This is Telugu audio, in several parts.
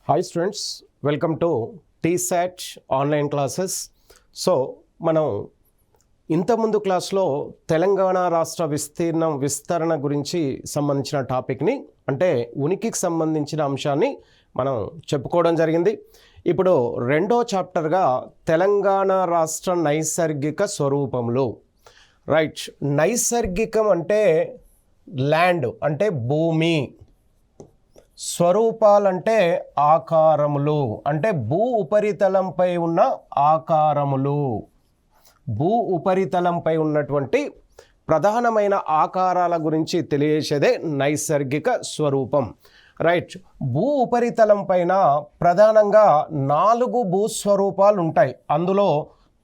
Hi students, welcome to T-SAT online classes. So మనం ఇంతకుముందు క్లాస్లో తెలంగాణ రాష్ట్ర విస్తరణ గురించి సంబంధించిన టాపిక్ని, అంటే ఉనికికి సంబంధించిన అంశాన్ని మనం చెప్పుకోవడం జరిగింది. ఇప్పుడు రెండో చాప్టర్గా తెలంగాణ రాష్ట్ర నైసర్గిక స్వరూపములు. రైట్, నైసర్గికం అంటే ల్యాండ్ అంటే భూమి, స్వరూపాలంటే ఆకారములు అంటే భూ ఉపరితలంపై ఉన్న ఆకారములు, భూ ఉపరితలంపై ఉన్నటువంటి ప్రధానమైన ఆకారాల గురించి తెలియజేసేదే నైసర్గిక స్వరూపం. రైట్, భూ ఉపరితలం పైన ప్రధానంగా 4 భూస్వరూపాలు ఉంటాయి. అందులో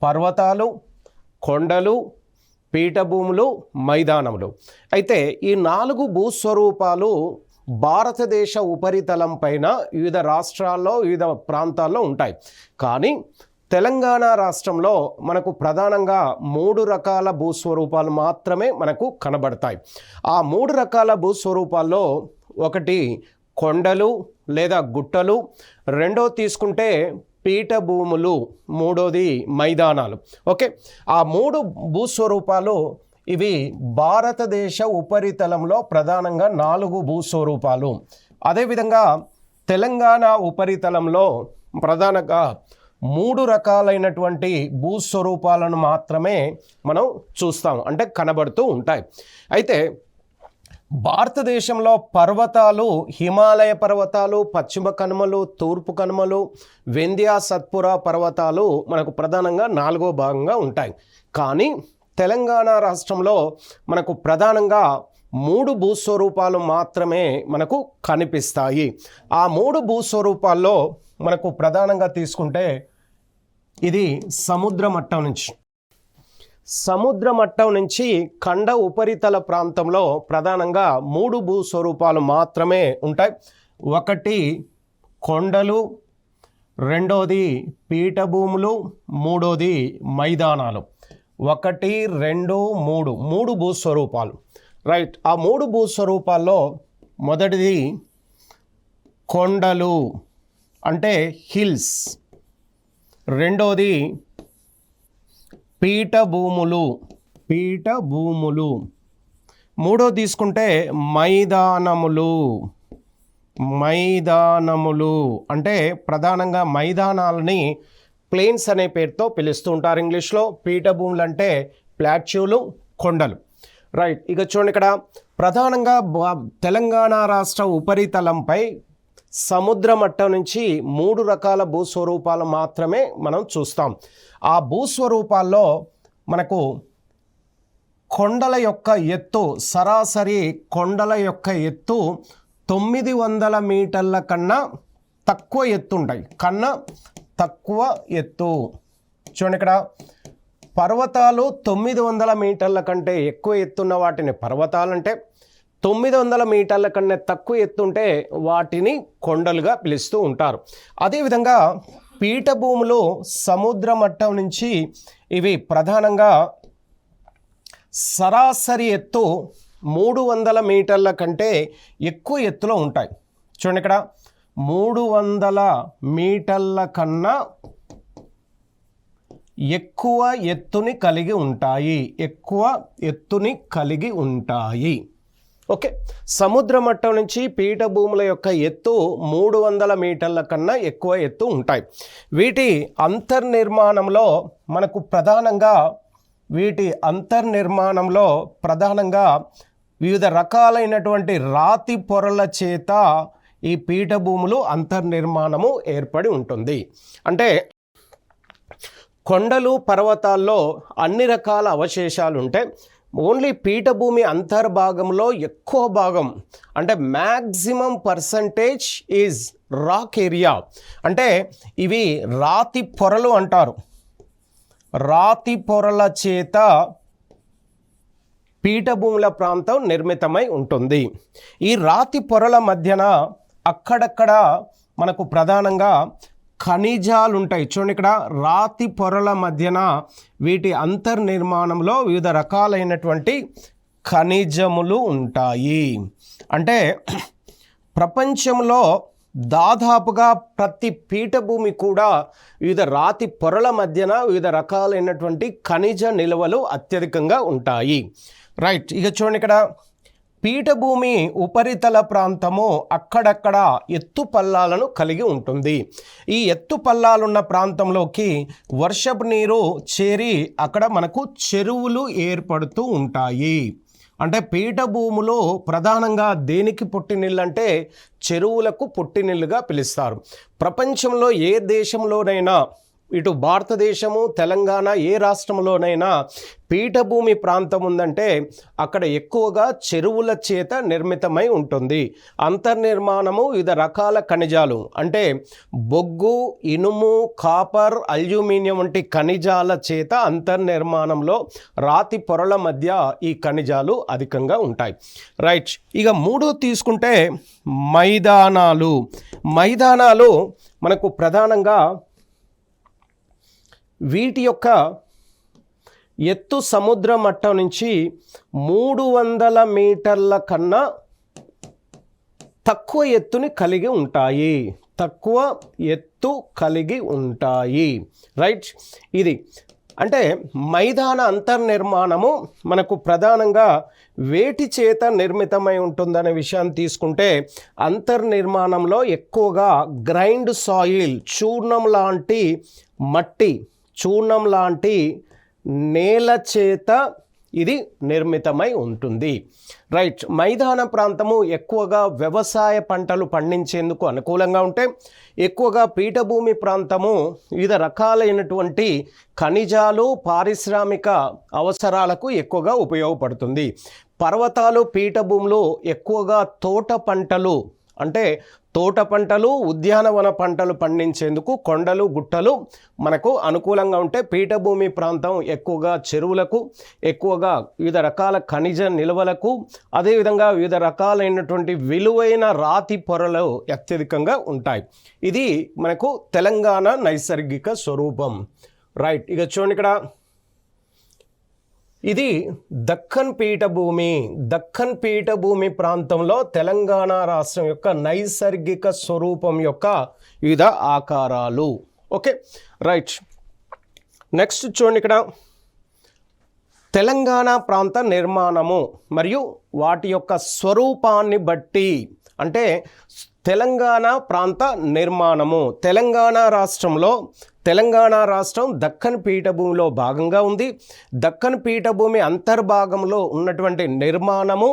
పర్వతాలు, కొండలు, పీఠభూములు, మైదానములు. అయితే ఈ 4 భూస్వరూపాలు భారతదేశ ఉపరితలం పైన వివిధ రాష్ట్రాల్లో వివిధ ప్రాంతాల్లో ఉంటాయి. కానీ తెలంగాణ రాష్ట్రంలో మనకు ప్రధానంగా 3 రకాల భూస్వరూపాలు మాత్రమే మనకు కనబడతాయి. ఆ 3 రకాల భూస్వరూపాల్లో ఒకటి కొండలు లేదా గుట్టలు, రెండో తీసుకుంటే పీఠభూములు, మూడోది మైదానాలు. ఓకే, ఆ 3 భూస్వరూపాలు ఇవి భారతదేశ ఉపరితలంలో ప్రధానంగా 4 భూస్వరూపాలు. అదేవిధంగా తెలంగాణ ఉపరితలంలో ప్రధానంగా 3 రకాలైనటువంటి భూస్వరూపాలను మాత్రమే మనం చూస్తాం, అంటే కనబడుతూ ఉంటాయి. అయితే భారతదేశంలో పర్వతాలు, హిమాలయ పర్వతాలు, పశ్చిమ కనుమలు, తూర్పు కనుమలు, వింధ్య సత్పురా పర్వతాలు మనకు ప్రధానంగా 4వ భాగంగా ఉంటాయి. కానీ తెలంగాణ రాష్ట్రంలో మనకు ప్రధానంగా 3 భూస్వరూపాలు మాత్రమే మనకు కనిపిస్తాయి. ఆ 3 భూస్వరూపాల్లో మనకు ప్రధానంగా తీసుకుంటే ఇది సముద్ర మట్టం నుంచి ఖండ ఉపరితల ప్రాంతంలో ప్రధానంగా 3 భూస్వరూపాలు మాత్రమే ఉంటాయి. ఒకటి కొండలు, రెండోది పీఠభూములు, మూడోది మైదానాలు. 1, 2, 3 భూస్వరూపాలు. రైట్, ఆ 3 భూస్వరూపాల్లో మొదటిది కొండలు అంటే హిల్స్, రెండోది పీఠభూములు, మూడో తీసుకుంటే మైదానములు అంటే ప్రధానంగా మైదానాలని ప్లేన్స్ అనే పేరుతో పిలుస్తూ ఉంటారు ఇంగ్లీష్లో. పీఠభూములు అంటే ప్లాట్యూలు, కొండలు. రైట్, ఇక చూడండి, ఇక్కడ ప్రధానంగా తెలంగాణ రాష్ట్ర ఉపరితలంపై సముద్ర మట్టం నుంచి 3 రకాల భూస్వరూపాలు మాత్రమే మనం చూస్తాం. ఆ భూస్వరూపాల్లో మనకు కొండల యొక్క ఎత్తు, సరాసరి కొండల యొక్క ఎత్తు 900 మీటర్ల కన్నా తక్కువ ఎత్తు ఉంటాయి. తక్కువ ఎత్తు. చూడండి, ఇక్కడ పర్వతాలు 900 మీటర్ల కంటే ఎక్కువ ఎత్తున్న వాటిని పర్వతాలంటే, 900 మీటర్ల కన్నా తక్కువ ఎత్తుంటే వాటిని కొండలుగా పిలుస్తూ ఉంటారు. అదేవిధంగా పీఠభూములు సముద్ర మట్టం నుంచి ఇవి ప్రధానంగా సరాసరి ఎత్తు 300 మీటర్ల కంటే ఎక్కువ ఎత్తులో ఉంటాయి. చూడండి, ఇక్కడ 300 మీటర్ల కన్నా ఎక్కువ ఎత్తుని కలిగి ఉంటాయి. ఓకే, సముద్ర మట్టం నుంచి పీఠభూముల యొక్క ఎత్తు 300 మీటర్ల కన్నా ఎక్కువ ఎత్తు ఉంటాయి. వీటి అంతర్నిర్మాణంలో మనకు ప్రధానంగా వివిధ రకాలైనటువంటి రాతి పొరల చేత ఈ పీఠభూములు అంతర్నిర్మాణము ఏర్పడి ఉంటుంది. అంటే కొండలు, పర్వతాల్లో అన్ని రకాల అవశేషాలు ఉంటాయి. ఓన్లీ పీఠభూమి అంతర్భాగంలో ఎక్కువ భాగం, అంటే maximum percentage is rock area. అంటే ఇవి రాతి పొరలు అంటారు. రాతి పొరల చేత పీఠభూముల ప్రాంతం నిర్మితమై ఉంటుంది. ఈ రాతి పొరల మధ్యన అక్కడక్కడ మనకు ప్రధానంగా ఖనిజాలు ఉంటాయి. చూడండి, ఇక్కడ రాతి పొరల మధ్యన వీటి అంతర్నిర్మాణంలో వివిధ రకాలైనటువంటి ఖనిజములు ఉంటాయి. అంటే ప్రపంచంలో దాదాపుగా ప్రతి పీఠభూమి కూడా వివిధ రాతి పొరల మధ్యన వివిధ రకాలైనటువంటి ఖనిజ నిల్వలు అత్యధికంగా ఉంటాయి. రైట్, ఇక చూడండి ఇక్కడ పీఠభూమి ఉపరితల ప్రాంతము అక్కడక్కడ ఎత్తు పల్లాలను కలిగి ఉంటుంది. ఈ ఎత్తు పల్లాలున్న ప్రాంతంలోకి వర్షపు నీరు చేరి అక్కడ మనకు చెరువులు ఏర్పడుతూ ఉంటాయి. అంటే పీఠభూములో ప్రధానంగా దేనికి పుట్టినీళ్ళు అంటే చెరువులకు పుట్టినీళ్ళుగా పిలుస్తారు. ప్రపంచంలో ఏ దేశంలోనైనా, ఇటు భారతదేశము, తెలంగాణ, ఏ రాష్ట్రంలోనైనా పీఠభూమి ప్రాంతం ఉందంటే అక్కడ ఎక్కువగా చెరువుల చేత నిర్మితమై ఉంటుంది. అంతర్నిర్మాణము వివిధ రకాల ఖనిజాలు అంటే బొగ్గు, ఇనుము, కాపర్, అల్యూమినియం వంటి ఖనిజాల చేత అంతర్నిర్మాణంలో రాతి పొరల మధ్య ఈ ఖనిజాలు అధికంగా ఉంటాయి. రైట్, ఇక మూడో తీసుకుంటే మైదానాలు. మైదానాలు మనకు ప్రధానంగా వీటి యొక్క ఎత్తు సముద్ర మట్టం నుంచి 300 మీటర్ల కన్నా తక్కువ ఎత్తుని కలిగి ఉంటాయి. తక్కువ ఎత్తు కలిగి ఉంటాయి. రైట్, ఇది అంటే మైదాన అంతర్నిర్మాణము మనకు ప్రధానంగా వేటి చేత నిర్మితమై ఉంటుందనే విషయాన్ని తీసుకుంటే అంతర్నిర్మాణంలో ఎక్కువగా గ్రైండ్ సాయిల్, చూర్ణం లాంటి మట్టి, చూర్ణం లాంటి నేల చేత ఇది నిర్మితమై ఉంటుంది. రైట్, మైదాన ప్రాంతము ఎక్కువగా వ్యవసాయ పంటలు పండించేందుకు అనుకూలంగా ఉంటే ఎక్కువగా పీఠభూమి ప్రాంతము వివిధ రకాలైనటువంటి ఖనిజాలు, పారిశ్రామిక అవసరాలకు ఎక్కువగా ఉపయోగపడుతుంది. పర్వతాలు, పీఠభూములు ఎక్కువగా తోట పంటలు అంటే తోట పంటలు, ఉద్యానవన పంటలు పండించేందుకు కొండలు, గుట్టలు మనకు అనుకూలంగా ఉంటే పీఠభూమి ప్రాంతం ఎక్కువగా చెరువులకు, ఎక్కువగా వివిధ రకాల ఖనిజ నిల్వలకు, అదేవిధంగా వివిధ రకాలైనటువంటి విలువైన రాతి పొరలు అత్యధికంగా ఉంటాయి. ఇది మనకు తెలంగాణ నైసర్గిక స్వరూపం. రైట్, ఇక చూడండి ఇక్కడ ఇది దక్కన్ పీఠభూమి. దక్కన్ పీఠభూమి ప్రాంతంలో తెలంగాణ రాష్ట్రం యొక్క నైసర్గిక స్వరూపం యొక్క వివిధ ఆకారాలు. ఓకే, రైట్, నెక్స్ట్ చూడండి ఇక్కడ తెలంగాణ ప్రాంత నిర్మాణము మరియు వాటి యొక్క స్వరూపాన్ని బట్టి అంటే తెలంగాణ ప్రాంత నిర్మాణము. తెలంగాణ రాష్ట్రం దక్కన్ పీఠభూమిలో భాగంగా ఉంది. దక్కన్ పీఠభూమి అంతర్భాగంలో ఉన్నటువంటి నిర్మాణము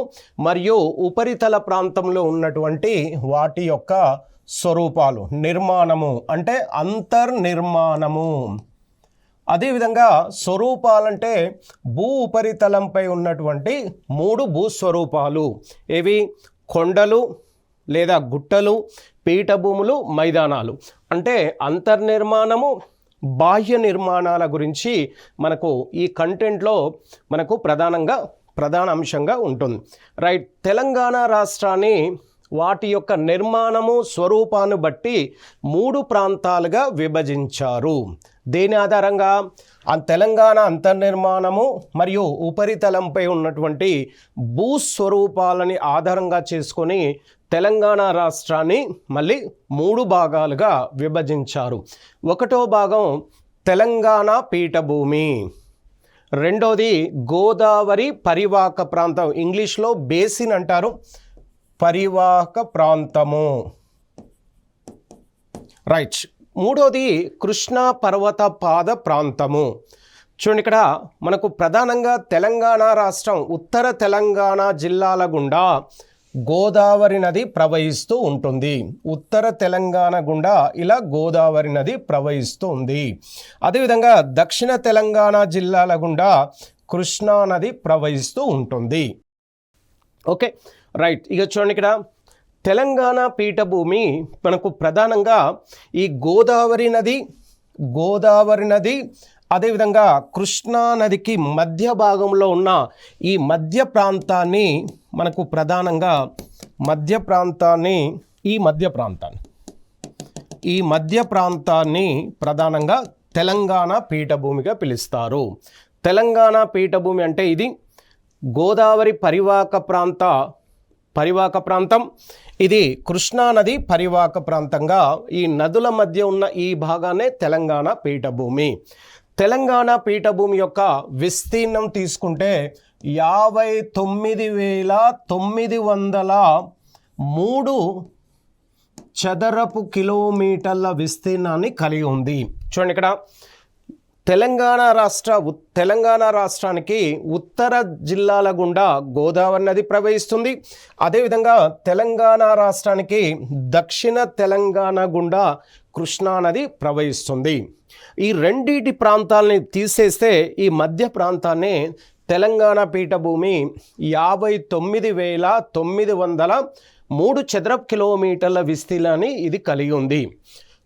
మరియు ఉపరితల ప్రాంతంలో ఉన్నటువంటి వాటి యొక్క స్వరూపాలు. నిర్మాణము అంటే అంతర్నిర్మాణము. అదేవిధంగా స్వరూపాలంటే భూ ఉపరితలంపై ఉన్నటువంటి 3 భూస్వరూపాలు. ఏవి? కొండలు లేదా గుట్టలు, పీఠభూములు, మైదానాలు. అంటే అంతర్నిర్మాణము, బాహ్య నిర్మాణాల గురించి మనకు ఈ కంటెంట్లో మనకు ప్రధాన అంశంగా ఉంటుంది. రైట్, తెలంగాణ రాష్ట్రాన్ని వాటి యొక్క నిర్మాణము, స్వరూపాన్ని బట్టి 3 ప్రాంతాలుగా విభజించారు. దేని ఆధారంగా? ఆ తెలంగాణ అంతర్నిర్మాణము మరియు ఉపరితలంపై ఉన్నటువంటి భూస్వరూపాలని ఆధారంగా చేసుకొని తెలంగాణ రాష్ట్రాన్ని మళ్ళీ 3 భాగాలుగా విభజించారు. 1వ భాగం తెలంగాణ పీఠభూమి, 2వది గోదావరి పరివాహక ప్రాంతం, ఇంగ్లీష్లో బేసిన్ అంటారు, పరివాహక ప్రాంతము. రైట్, 3వది కృష్ణా పర్వత పాద ప్రాంతము. చూడండి ఇక్కడ మనకు ప్రధానంగా తెలంగాణ రాష్ట్రం ఉత్తర తెలంగాణ జిల్లాల గుండా గోదావరి నది ప్రవహిస్తూ ఉంటుంది. ఉత్తర తెలంగాణ గుండా ఇలా గోదావరి నది ప్రవహిస్తూ ఉంది. అదేవిధంగా దక్షిణ తెలంగాణ జిల్లాల గుండా కృష్ణా నది ప్రవహిస్తూ ఉంటుంది. ఓకే, రైట్, ఇక చూడండి ఇక్కడ తెలంగాణ పీఠభూమి మనకు ప్రధానంగా ఈ గోదావరి నది అదేవిధంగా కృష్ణా నదికి మధ్య భాగంలో ఉన్న ఈ మధ్య ప్రాంతాన్ని మనకు ప్రధానంగా ఈ మధ్య ప్రాంతాన్ని ప్రధానంగా తెలంగాణ పీఠభూమిగా పిలుస్తారు. తెలంగాణ పీఠభూమి అంటే ఇది గోదావరి పరివాహక ప్రాంత పరివాహక ప్రాంతం, ఇది కృష్ణా నది పరివాహక ప్రాంతంగా ఈ నదుల మధ్య ఉన్న ఈ భాగాన్నే తెలంగాణ పీఠభూమి. తెలంగాణ పీఠభూమి యొక్క విస్తీర్ణం తీసుకుంటే 59,903 చదరపు కిలోమీటర్ల విస్తీర్ణాన్ని కలిగి ఉంది. చూడండి, ఇక్కడ తెలంగాణ రాష్ట్రానికి ఉత్తర జిల్లాల గుండా గోదావరి నది ప్రవహిస్తుంది. అదేవిధంగా తెలంగాణ రాష్ట్రానికి దక్షిణ తెలంగాణ గుండా కృష్ణా నది ప్రవహిస్తుంది. ఈ రెండిటి ప్రాంతాలని తీసేస్తే ఈ మధ్య ప్రాంతాన్ని తెలంగాణ పీఠభూమి 59,903 చదరపు కిలోమీటర్ల విస్తీర్ణాన్ని ఇది కలిగి ఉంది.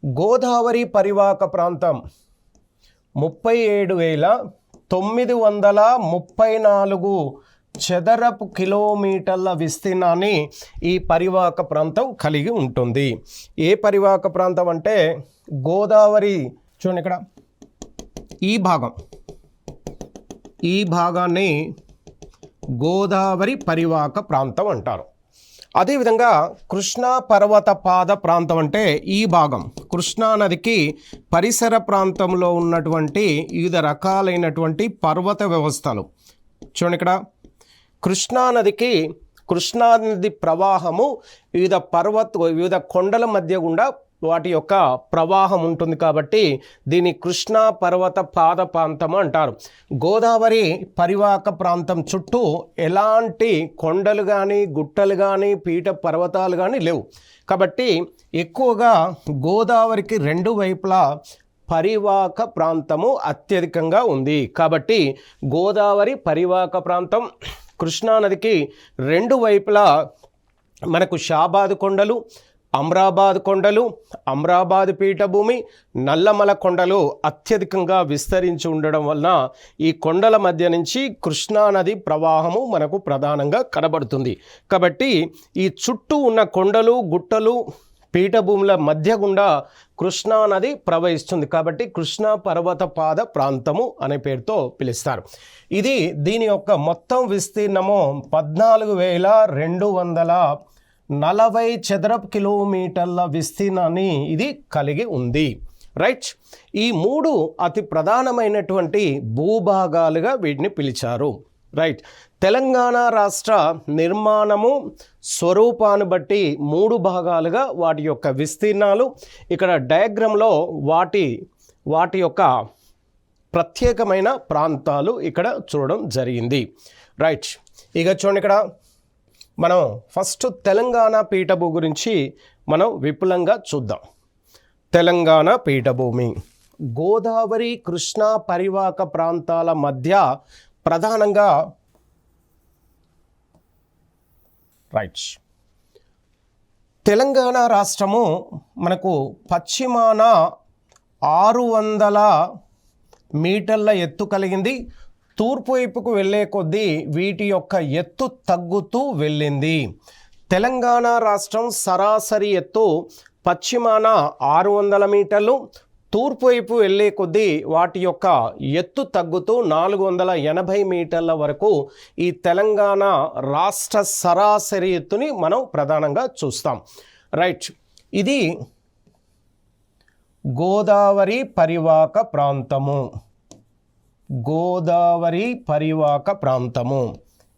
గోదావరి పరివాహక ప్రాంతం 37,934 చదరపు కిలోమీటర్ల విస్తీర్ణాన్ని ఈ పరివాహక ప్రాంతం కలిగి ఉంటుంది. ఏ పరివాహక ప్రాంతం అంటే గోదావరి, చూడండి ఇక్కడ ఈ భాగాన్ని గోదావరి పరివాహక ప్రాంతం అంటారు. అదేవిధంగా కృష్ణా పర్వత పాద ప్రాంతం అంటే ఈ భాగం కృష్ణా నదికి పరిసర ప్రాంతంలో ఉన్నటువంటి వివిధ రకాలైనటువంటి పర్వత వ్యవస్థలు. చూడండి, ఇక్కడ కృష్ణా నది ప్రవాహము వివిధ కొండల మధ్య గుండా వాటి యొక్క ప్రవాహం ఉంటుంది కాబట్టి దీన్ని కృష్ణా పర్వత పాద ప్రాంతం అంటారు. గోదావరి పరివాహక ప్రాంతం చుట్టూ ఎలాంటి కొండలు కానీ గుట్టలు కానీ పీఠ పర్వతాలు కానీ లేవు కాబట్టి ఎక్కువగా గోదావరికి రెండు వైపులా పరివాహక ప్రాంతము అత్యధికంగా ఉంది. కాబట్టి గోదావరి పరివాహక ప్రాంతం కృష్ణానదికి రెండు వైపులా మనకు షాబాద్ కొండలు, అమ్రాబాద్ పీఠభూమి, నల్లమల కొండలు అత్యధికంగా విస్తరించి ఉండడం వలన ఈ కొండల మధ్య నుంచి కృష్ణానది ప్రవాహము మనకు ప్రధానంగా కనబడుతుంది. కాబట్టి ఈ చుట్టూ ఉన్న కొండలు గుట్టలు పీఠభూముల మధ్య గుండా కృష్ణానది ప్రవహిస్తుంది కాబట్టి కృష్ణా పర్వత పాద ప్రాంతము అనే పేరుతో పిలుస్తారు. దీని యొక్క మొత్తం విస్తీర్ణము 14,240 చదరపు కిలోమీటర్ల విస్తీర్ణాన్ని ఇది కలిగి ఉంది. రైట్, ఈ మూడు అతి ప్రధానమైనటువంటి భూభాగాలుగా వీటిని పిలిచారు. రైట్, తెలంగాణ రాష్ట్ర నిర్మాణము స్వరూపాన్ని బట్టి మూడు భాగాలుగా వాటి యొక్క విస్తీర్ణాలు ఇక్కడ డయాగ్రామ్లో వాటి యొక్క ప్రత్యేకమైన ప్రాంతాలు ఇక్కడ చూడడం జరిగింది. రైట్, ఇక చూడండి, ఇక్కడ మనం ఫస్ట్ తెలంగాణ పీఠభూమి గురించి మనం విపులంగా చూద్దాం. తెలంగాణ పీఠభూమి గోదావరి కృష్ణా పరివాహక ప్రాంతాల మధ్య ప్రధానంగా తెలంగాణ రాష్ట్రము మనకు పశ్చిమాన 600 మీటర్ల ఎత్తు కలిగింది. తూర్పు వైపుకు వెళ్ళే కొద్దీ వీటి యొక్క ఎత్తు తగ్గుతూ వెళ్ళింది. తెలంగాణ రాష్ట్రం సరాసరి ఎత్తు పశ్చిమాన 600 మీటర్లు, తూర్పు వైపు వెళ్ళే కొద్దీ వాటి యొక్క ఎత్తు తగ్గుతూ 480 మీటర్ల వరకు ఈ తెలంగాణ రాష్ట్ర సరాసరి ఎత్తుని మనం ప్రధానంగా చూస్తాం. రైట్, ఇది గోదావరి పరివాహక ప్రాంతము,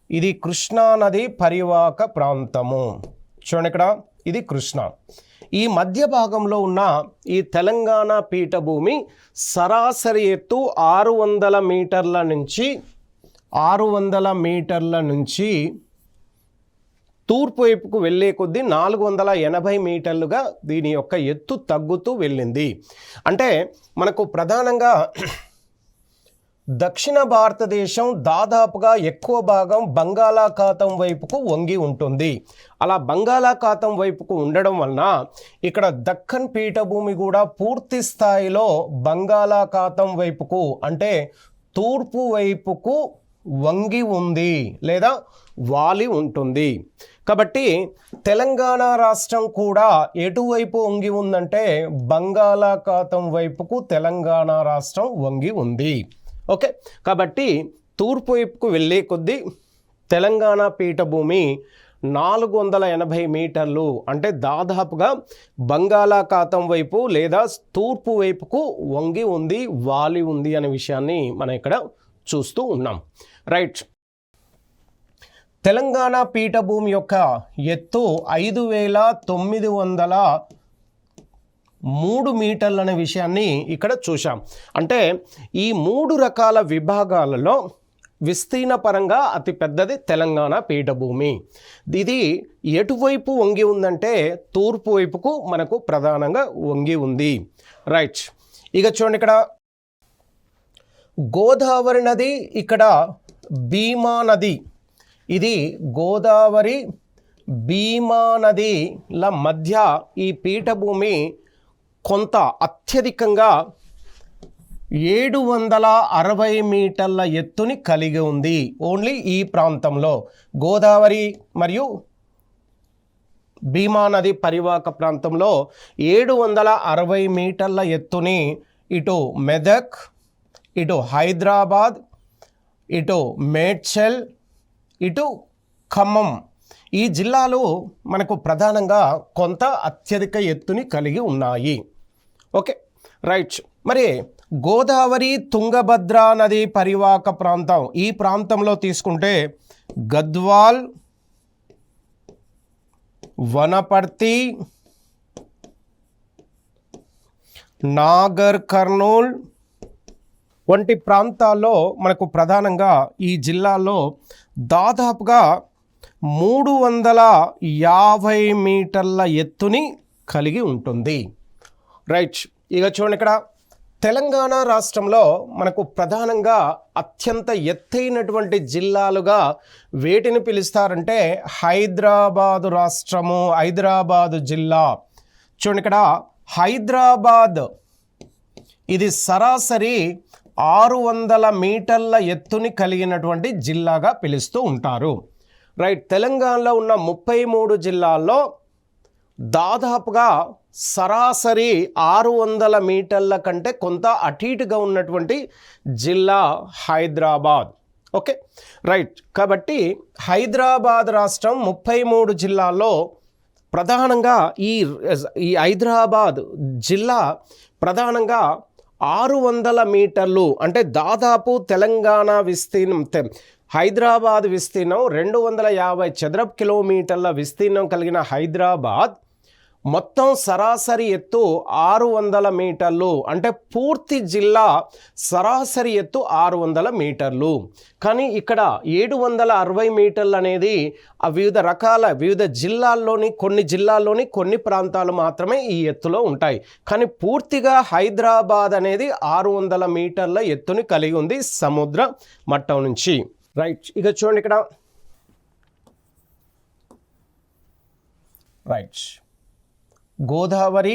ఇది కృష్ణానది పరివాహక ప్రాంతము. చూడండి, ఇక్కడ ఇది కృష్ణ. ఈ మధ్య భాగంలో ఉన్న ఈ తెలంగాణ పీఠభూమి సరాసరి ఎత్తు 600 మీటర్ల నుంచి తూర్పు వైపుకు వెళ్ళే కొద్దీ 480 మీటర్లుగా దీని యొక్క ఎత్తు తగ్గుతూ వెళ్ళింది. అంటే మనకు ప్రధానంగా దక్షిణ భారతదేశం దాదాపుగా ఎక్కువ భాగం బంగాళాఖాతం వైపుకు వంగి ఉంటుంది. అలా బంగాళాఖాతం వైపుకు ఉండడం వలన ఇక్కడ దక్కన్ పీఠభూమి కూడా పూర్తి స్థాయిలో బంగాళాఖాతం వైపుకు అంటే తూర్పు వైపుకు వంగి ఉంది లేదా వాలి ఉంటుంది. కాబట్టి తెలంగాణ రాష్ట్రం కూడా ఎటువైపు వంగి ఉందంటే బంగాళాఖాతం వైపుకు తెలంగాణ రాష్ట్రం వంగి ఉంది. ఓకే, కాబట్టి తూర్పు వైపుకు వెళ్ళే కొద్దీ తెలంగాణ పీఠభూమి 480 మీటర్లు, అంటే దాదాపుగా బంగాళాఖాతం వైపు లేదా తూర్పు వైపుకు వంగి ఉంది, వాలి ఉంది అనే విషయాన్ని మనం ఇక్కడ చూస్తూ ఉన్నాం. రైట్. తెలంగాణ పీఠభూమి యొక్క ఎత్తు 5903 మీటర్లు అనే విషయాన్ని ఇక్కడ చూసాం. అంటే ఈ 3 రకాల విభాగాలలో విస్తీర్ణ పరంగా అతి పెద్దది తెలంగాణ పీఠభూమి. ఇది ఎటువైపు వంగి ఉందంటే తూర్పు వైపుకు మనకు ప్రధానంగా వంగి ఉంది. రైట్. ఇక చూడండి, ఇక్కడ గోదావరి నది, ఇక్కడ భీమా నది, ఇది గోదావరి భీమా నదిల మధ్య ఈ పీఠభూమి కొంత అత్యధికంగా 760 మీటర్ల ఎత్తుని కలిగి ఉంది. ఓన్లీ ఈ ప్రాంతంలో గోదావరి మరియు భీమా నది పరివాహక ప్రాంతంలో 760 మీటర్ల ఎత్తుని ఇటు మెదక్, ఇటు హైదరాబాద్, ఇటు మేడ్చల్, ఇటు ఖమ్మం, ఈ జిల్లాలు మనకు ప్రధానంగా కొంత అత్యధిక ఎత్తుని కలిగి ఉన్నాయి. Okay, right. మరి గోదావరి తుంగభద్ర నది పరివాహక ప్రాంతం, ఈ ప్రాంతంలో తీసుకుంటే గద్వాల్, వనపర్తి, నాగర్ కర్నూల్ వంటి ప్రాంతాల్లో మనకు ప్రధానంగా ఈ జిల్లాలో దాదాపుగా 350 మీటర్ల ఎత్తుని కలిగి ఉంటుంది. రైట్. ఇక చూడండి, ఇక్కడ తెలంగాణ రాష్ట్రంలో మనకు ప్రధానంగా అత్యంత ఎత్తైనటువంటి జిల్లాలుగా వేటిని పిలుస్తారంటే హైదరాబాదు రాష్ట్రము, హైదరాబాదు జిల్లా. చూడండి, ఇక్కడ హైదరాబాద్ ఇది సరాసరి 600 మీటర్ల ఎత్తుని కలిగినటువంటి జిల్లాగా పిలుస్తూ ఉంటారు. రైట్. తెలంగాణలో ఉన్న 33 జిల్లాల్లో దాదాపుగా సరాసరి 600 మీటర్ల కంటే కొంత అటీటుగా ఉన్నటువంటి జిల్లా హైదరాబాద్. Okay, right. కాబట్టి హైదరాబాద్ రాష్ట్రం 33 జిల్లాల్లో ప్రధానంగా ఈ హైదరాబాద్ జిల్లా ప్రధానంగా 600 మీటర్లు, అంటే దాదాపు తెలంగాణ విస్తీర్ణం, హైదరాబాద్ విస్తీర్ణం 250 చదరపు కిలోమీటర్ల విస్తీర్ణం కలిగిన హైదరాబాద్ మొత్తం సరాసరి ఎత్తు 600 మీటర్లు, అంటే పూర్తి జిల్లా సరాసరి ఎత్తు 600 మీటర్లు. కానీ ఇక్కడ 760 మీటర్లు అనేది వివిధ జిల్లాల్లోని కొన్ని ప్రాంతాలు మాత్రమే ఈ ఎత్తులో ఉంటాయి. కానీ పూర్తిగా హైదరాబాద్ అనేది 600 మీటర్ల ఎత్తుని కలిగి ఉంది సముద్ర మట్టం నుంచి. రైట్. ఇక చూడండి, ఇక్కడ రైట్ గోదావరి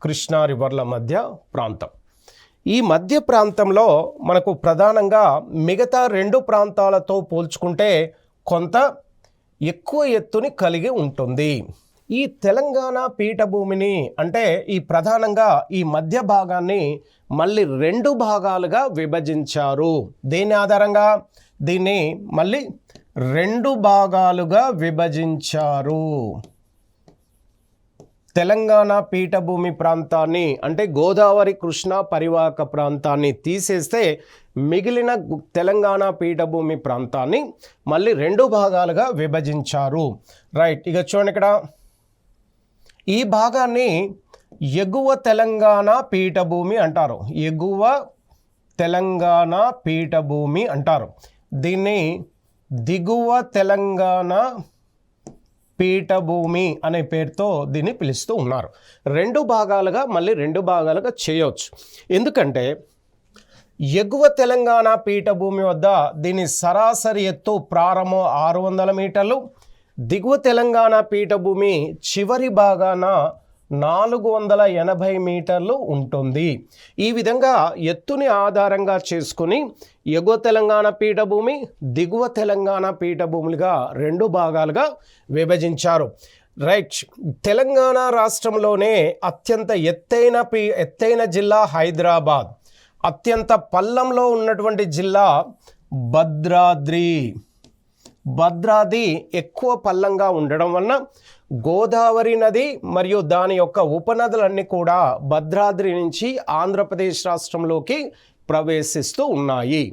కృష్ణా రివర్ల మధ్య ప్రాంతం. ఈ మధ్య ప్రాంతంలో మనకు ప్రధానంగా మిగతా 2 ప్రాంతాలతో పోల్చుకుంటే కొంత ఎక్కువ ఎత్తుని కలిగి ఉంటుంది. ఈ తెలంగాణ పీఠభూమిని, అంటే ఈ ప్రధానంగా ఈ మధ్య భాగాన్ని మళ్ళీ 2 భాగాలుగా విభజించారు. దేని ఆధారంగా దీన్ని మళ్ళీ 2 భాగాలుగా విభజించారు. తెలంగాణ పీఠభూమి ప్రాంతాన్ని, అంటే గోదావరి కృష్ణా పరివాహక ప్రాంతాన్ని తీసేస్తే మిగిలిన తెలంగాణ పీఠభూమి ప్రాంతాన్ని మళ్ళీ 2 భాగాలుగా విభజించారు. రైట్. ఇక చూడండి, ఇక్కడ ఈ భాగాన్ని ఎగువ తెలంగాణ పీఠభూమి అంటారు. ఎగువ తెలంగాణ పీఠభూమి అంటారు. దీన్ని దిగువ తెలంగాణ పీఠభూమి అనే పేరుతో దీన్ని పిలుస్తూ ఉన్నారు. 2 భాగాలుగా మళ్ళీ 2 భాగాలుగా చేయవచ్చు. ఎందుకంటే ఎగువ తెలంగాణ పీఠభూమి వద్ద దీని సరాసరి ఎత్తు ప్రారంభం 600 మీటర్లు, దిగువ తెలంగాణ పీఠభూమి చివరి భాగాన 480 మీటర్లు ఉంటుంది. ఈ విధంగా ఎత్తుని ఆధారంగా చేసుకుని ఎగువ తెలంగాణ పీఠభూమి, దిగువ తెలంగాణ పీఠభూములుగా 2 భాగాలుగా విభజించారు. రైట్. తెలంగాణ రాష్ట్రంలోనే అత్యంత ఎత్తైన జిల్లా హైదరాబాద్. అత్యంత పల్లంలో ఉన్నటువంటి జిల్లా భద్రాద్రి. భద్రాద్రి ఎక్కువ పల్లంగా ఉండడం వలన గోదావరి నది మరియు దాని యొక్క ఉపనదులన్నీ కూడా భద్రాద్రి నుంచి ఆంధ్రప్రదేశ్ రాష్ట్రంలోకి ప్రవేశిస్తూ ఉన్నాయి.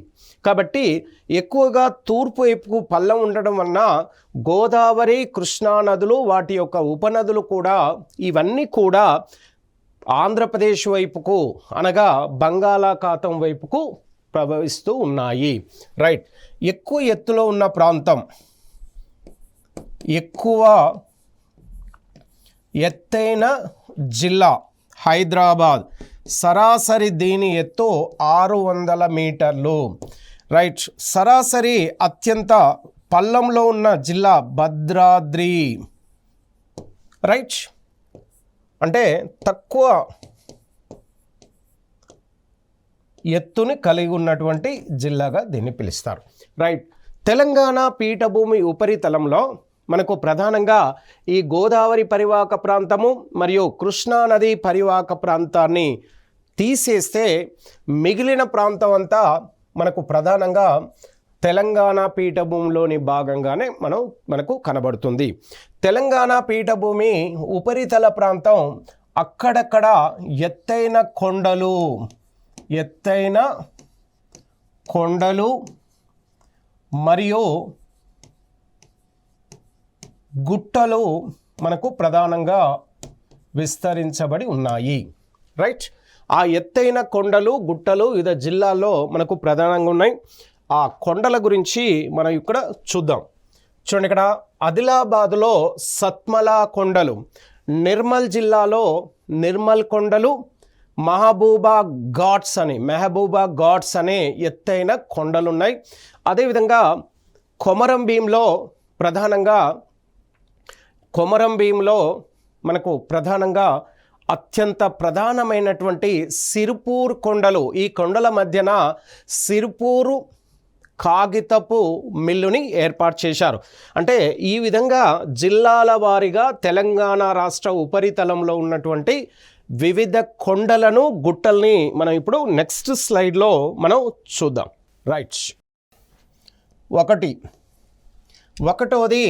కాబట్టి ఎక్కువగా తూర్పు వైపుకు పల్లం ఉండడం వలన గోదావరి, కృష్ణా నదులు, వాటి యొక్క ఉపనదులు కూడా ఇవన్నీ కూడా ఆంధ్రప్రదేశ్ వైపుకు అనగా బంగాళాఖాతం వైపుకు ప్రవహిస్తూ ఉన్నాయి. రైట్. ఎక్కువ ఎత్తులో ఉన్న ప్రాంతం, ఎక్కువ ఎత్తైన జిల్లా హైదరాబాద్. సరాసరి దీని ఎత్తు 600 మీటర్లు. రైట్. సరాసరి అత్యంత పల్లంలో ఉన్న జిల్లా భద్రాద్రి. రైట్. అంటే తక్కువ ఎత్తుని కలిగి ఉన్నటువంటి జిల్లాగా దీన్ని పిలుస్తారు. రైట్. తెలంగాణ పీఠభూమి ఉపరితలంలో మనకు ప్రధానంగా ఈ గోదావరి పరివాహక ప్రాంతము మరియు కృష్ణా నది పరివాహక ప్రాంతాన్ని తీసేస్తే మిగిలిన ప్రాంతం అంతా మనకు ప్రధానంగా తెలంగాణ పీఠభూమిలోని భాగంగానే మనకు కనబడుతుంది. తెలంగాణ పీఠభూమి ఉపరితల ప్రాంతం అక్కడక్కడ ఎత్తైన కొండలు మరియు గుట్టలు మనకు ప్రధానంగా విస్తరించబడి ఉన్నాయి. రైట్. ఆ ఎత్తైన కొండలు, గుట్టలు వివిధ జిల్లాల్లో మనకు ప్రధానంగా ఉన్నాయి. ఆ కొండల గురించి మనం ఇక్కడ చూద్దాం. చూడండి, ఇక్కడ ఆదిలాబాదులో సత్మలా కొండలు, నిర్మల్ జిల్లాలో నిర్మల్ కొండలు, మహబూబా ఘాట్స్ అనే ఎత్తైన కొండలు ఉన్నాయి. అదేవిధంగా కొమరం భీంలో మనకు ప్రధానంగా అత్యంత ప్రధానమైనటువంటి సిరుపూర్ కొండలు. ఈ కొండల మధ్యన సిరుపూరు కాగితపు మిల్లుని ఏర్పాటు చేశారు. అంటే ఈ విధంగా జిల్లాల వారీగా తెలంగాణ రాష్ట్ర ఉపరితలంలో ఉన్నటువంటి వివిధ కొండలను, గుట్టల్ని మనం ఇప్పుడు నెక్స్ట్ స్లైడ్లో మనం చూద్దాం. రైట్. ఒకటోది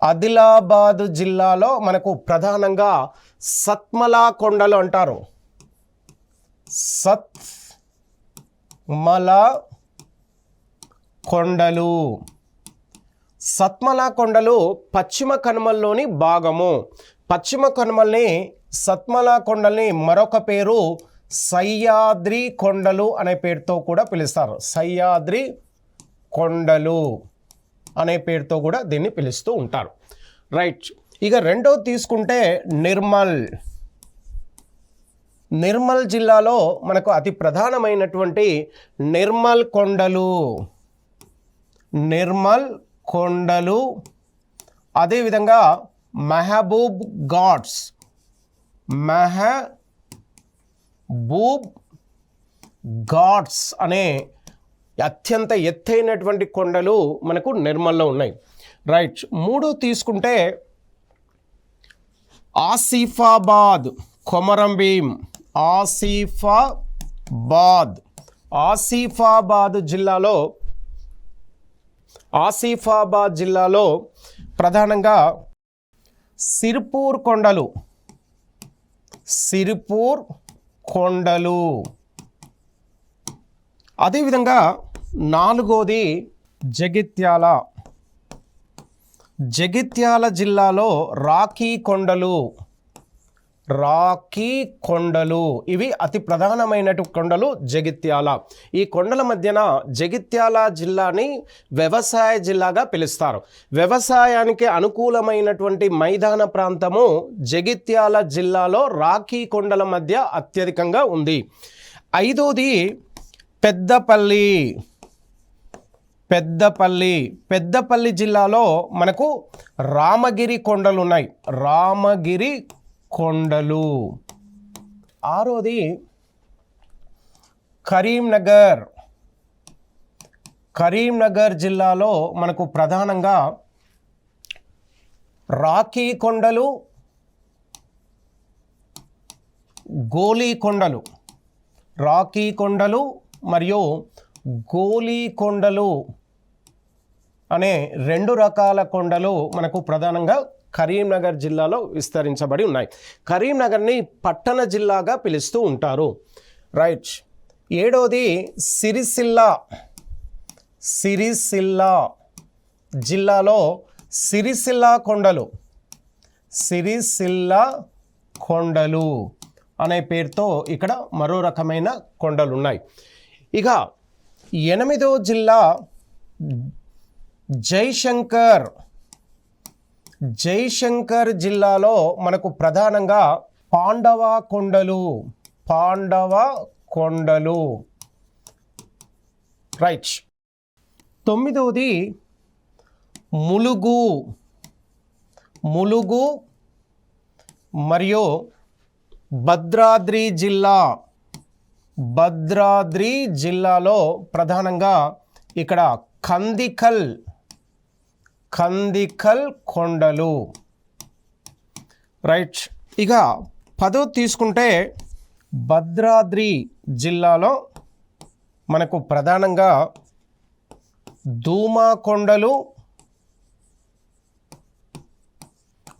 ఆదిలాబాద్ జిల్లాలో మనకు ప్రధానంగా సత్మలా కొండలు అంటారు. సత్మలా కొండలు పశ్చిమ కనుమల్లోని భాగము. పశ్చిమ కనుమల్ని సత్మలా కొండల్ని మరొక పేరు సహ్యాద్రి కొండలు అనే పేరుతో కూడా పిలుస్తారు. సహ్యాద్రి కొండలు అనే పేరుతో కూడా దీన్ని పిలుస్తూ ఉంటారు. రైట్. ఇక రెండోది తీసుకుంటే నిర్మల్ జిల్లాలో మనకు అతి ప్రధానమైనటువంటి నిర్మల్ కొండలు, అదేవిధంగా మహబూబ్ ఘాట్స్ అనే అత్యంత ఎత్తైనటువంటి కొండలు మనకు నిర్మల్లో ఉన్నాయి. రైట్. మూడో తీసుకుంటే ఆసిఫాబాద్, కొమరం భీం, ఆసిఫాబాద్ జిల్లాలో ప్రధానంగా సిరుపూర్ కొండలు. అదేవిధంగా నాలుగోది జగిత్యాల జిల్లాలో రాఖీ కొండలు. ఇవి అతి ప్రధానమైన కొండలు జగిత్యాల. ఈ కొండల మధ్యన జగిత్యాల జిల్లాని వ్యవసాయ జిల్లాగా పిలుస్తారు. వ్యవసాయానికి అనుకూలమైనటువంటి మైదాన ప్రాంతము జగిత్యాల జిల్లాలో రాఖీ కొండల మధ్య అత్యధికంగా ఉంది. ఐదోది పెద్దపల్లి జిల్లాలో మనకు రామగిరి కొండలు ఉన్నాయి. ఆరోది కరీంనగర్ జిల్లాలో మనకు ప్రధానంగా రాఖీ కొండలు, గోలీ కొండలు, రాకీ కొండలు మరియు గోలీ కొండలు అనే 2 రకాల కొండలు మనకు ప్రధానంగా కరీంనగర్ జిల్లాలో విస్తరించబడి ఉన్నాయి. కరీంనగర్ని పట్టణ జిల్లాగా పిలుస్తూ ఉంటారు. రైట్. 7వది సిరిసిల్ల. సిరిసిల్ల జిల్లాలో సిరిసిల్ల కొండలు, సిరిసిల్ల కొండలు అనే పేరుతో ఇక్కడ మరో రకమైన కొండలు ఉన్నాయి. ఇక 8వ జిల్లా జయశంకర్. జయశంకర్ జిల్లాలో మనకు ప్రధానంగా పాండవ కొండలు, పాండవ కొండలు. రైట్. 9వది ములుగు. ములుగు మరియు భద్రాద్రి జిల్లా. భద్రాద్రి జిల్లాలో ప్రధానంగా ఇక్కడ కందికల్, కందికల్ కొండలు. రైట్. ఇక 10వ తీసుకుంటే భద్రాద్రి జిల్లాలో మనకు ప్రధానంగా దూమా కొండలు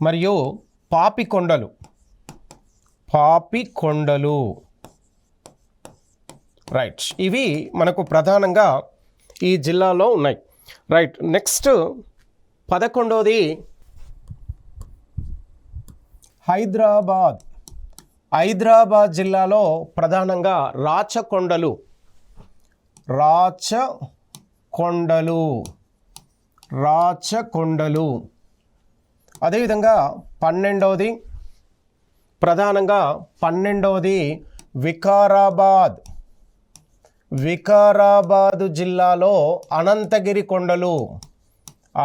మరియు పాపి కొండలు, పాపి కొండలు. రైట్. ఇవి మనకు ప్రధానంగా ఈ జిల్లాలో ఉన్నాయి. రైట్. నెక్స్ట్ 11వది హైదరాబాద్. హైదరాబాద్ జిల్లాలో ప్రధానంగా రాచకొండలు, రాచకొండలు, రాచకొండలు. అదేవిధంగా 12వది ప్రధానంగా 12వది వికారాబాద్. వికారాబాదు జిల్లాలో అనంతగిరి కొండలు,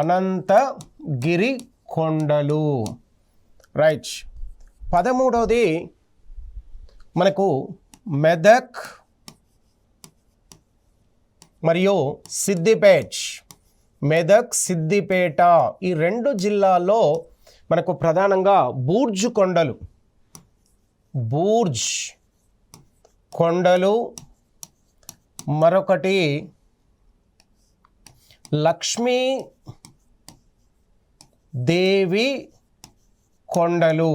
అనంతగిరి కొండలు. రైట్. 13వది మనకు మెదక్ మరియు సిద్దిపేట్. మెదక్, సిద్దిపేట ఈ 2 జిల్లాల్లో మనకు ప్రధానంగా బూర్జు కొండలు, బూర్జ్ కొండలు. మరొకటి లక్ష్మీ దేవి కొండలు.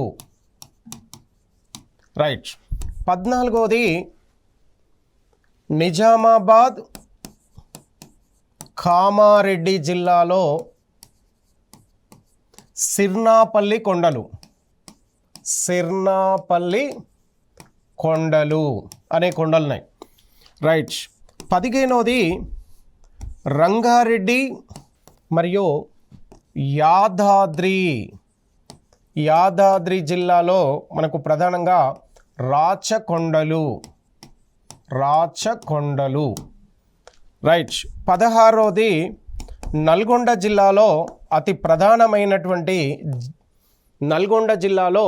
రైట్. 14వది నిజామాబాద్, కామారెడ్డి జిల్లాలో సిర్నాపల్లి కొండలు, సిర్నాపల్లి కొండలు అనే కొండలు ఉన్నాయి. రైట్. 15వది రంగారెడ్డి మరియు యాదాద్రి. యాదాద్రి జిల్లాలో మనకు ప్రధానంగా రాచకొండలు, రాచకొండలు. రైట్. 16వది నల్గొండ జిల్లాలో అతి ప్రధానమైనటువంటి, నల్గొండ జిల్లాలో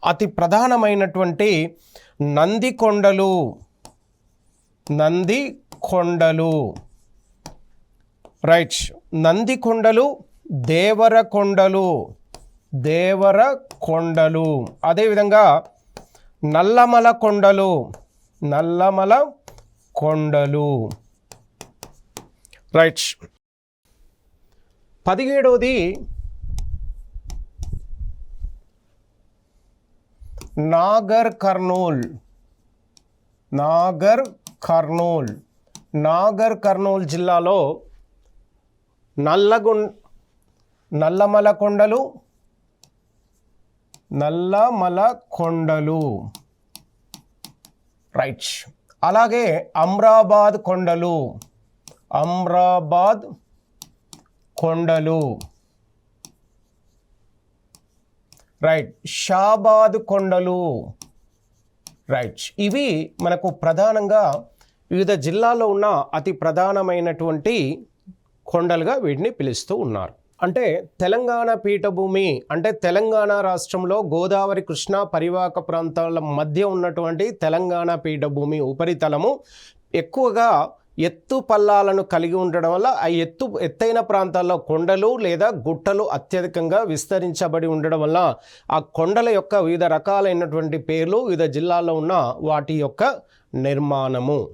అతి ప్రధానమైనటువంటి నందికొండలు, నందికొండలు. రైట్. నందికొండలు, దేవరకొండలు, దేవరకొండలు. అదేవిధంగా నల్లమల కొండలు, నల్లమల కొండలు. రైట్. 17వది నాగర్ కర్నూల్. నాగర్ కర్నూల్. నాగర్ కర్నూల్ జిల్లాలో నల్లమల కొండలు, నల్లమల కొండలు. రైట్. అలాగే అమ్రాబాద్ కొండలు, అమ్రాబాద్ కొండలు. రైట్. షాబాద్ కొండలు. రైట్. ఇవి మనకు ప్రధానంగా వివిధ జిల్లాల్లో ఉన్న అతి ప్రధానమైనటువంటి కొండలుగా వీటిని పిలుస్తూ ఉన్నారు. అంటే తెలంగాణ పీఠభూమి అంటే తెలంగాణ రాష్ట్రంలో గోదావరి, కృష్ణా పరివాహక ప్రాంతాల మధ్య ఉన్నటువంటి తెలంగాణ పీఠభూమి ఉపరితలము ఎక్కువగా ఎత్తు పల్లాలను కలిగి ఉండడం వల్ల ఆ ఎత్తైన ప్రాంతాల్లో కొండలు లేదా గుట్టలు అత్యధికంగా విస్తరించబడి ఉండడం వల్ల ఆ కొండల యొక్క వివిధ రకాలైనటువంటి పేర్లు వివిధ జిల్లాల్లో ఉన్న వాటి యొక్క నిర్మాణము.